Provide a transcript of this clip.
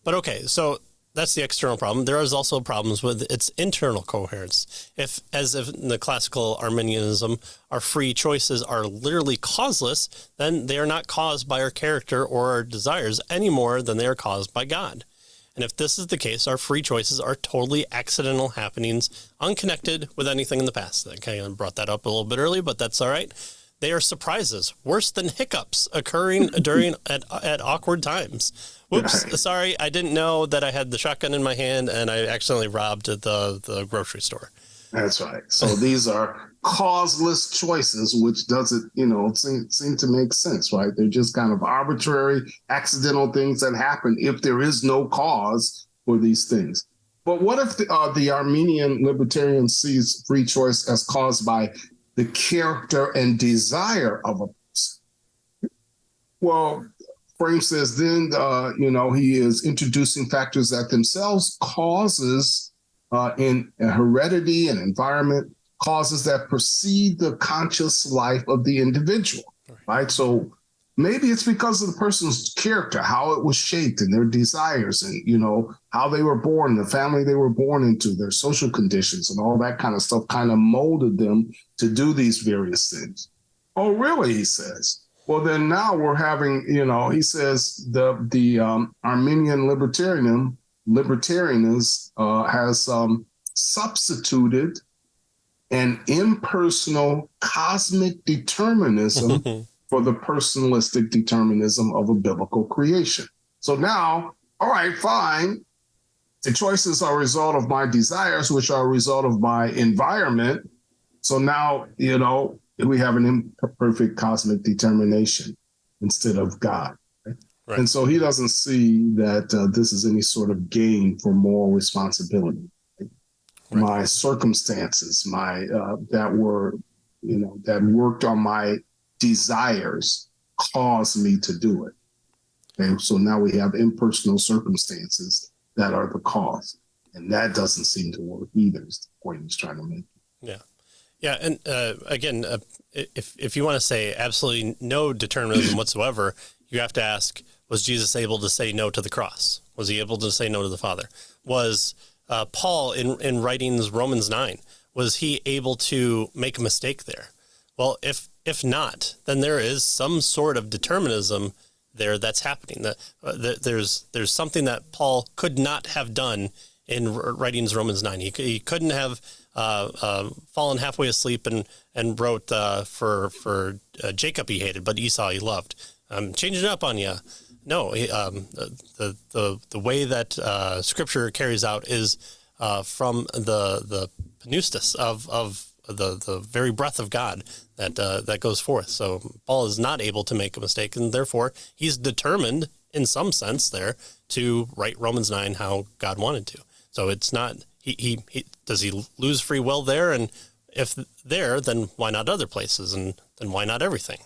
But okay, so that's the external problem. There is also problems with its internal coherence. As if in the classical Arminianism, our free choices are literally causeless, then they are not caused by our character or our desires any more than they are caused by God. And if this is the case, our free choices are totally accidental happenings, unconnected with anything in the past. I kind of brought that up a little bit early, but that's all right. They are surprises, worse than hiccups occurring at awkward times. Whoops, sorry, I didn't know that I had the shotgun in my hand and I accidentally robbed the grocery store. That's right. So these are causeless choices, which doesn't, seem to make sense, right? They're just kind of arbitrary, accidental things that happen if there is no cause for these things. But what if the Arminian libertarian sees free choice as caused by the character and desire of a person? Well, Frame says then, he is introducing factors that themselves causes in heredity and environment, causes that precede the conscious life of the individual, right? So maybe it's because of the person's character, how it was shaped and their desires and, how they were born, the family they were born into, their social conditions and all that kind of stuff kind of molded them to do these various things. Oh, really? He says. Well, then now we're having, he says the Arminian libertarianism has substituted an impersonal cosmic determinism for the personalistic determinism of a biblical creation. So now, all right, fine. The choices are a result of my desires, which are a result of my environment. So now, we have an imperfect cosmic determination instead of God. Right? And so he doesn't see that this is any sort of gain for moral responsibility. Right? My circumstances, that worked on my desires caused me to do it. Okay, so now we have impersonal circumstances that are the cause. And that doesn't seem to work either, is the point he's trying to make. Yeah. Yeah, and again, if you want to say absolutely no determinism whatsoever, you have to ask, was Jesus able to say no to the cross? Was he able to say no to the Father? Was Paul, in writing Romans 9, was he able to make a mistake there? Well, if not, then there is some sort of determinism there that's happening. There's something that Paul could not have done in writing Romans 9. He couldn't have fallen halfway asleep and wrote for Jacob he hated, but Esau he loved. I'm changing it up on you. No, the way that Scripture carries out is from the pneustos of the very breath of God that goes forth. So Paul is not able to make a mistake, and therefore he's determined in some sense there to write Romans 9 how God wanted to. So it's not he does he lose free will there, and if there, then why not other places, and then why not everything?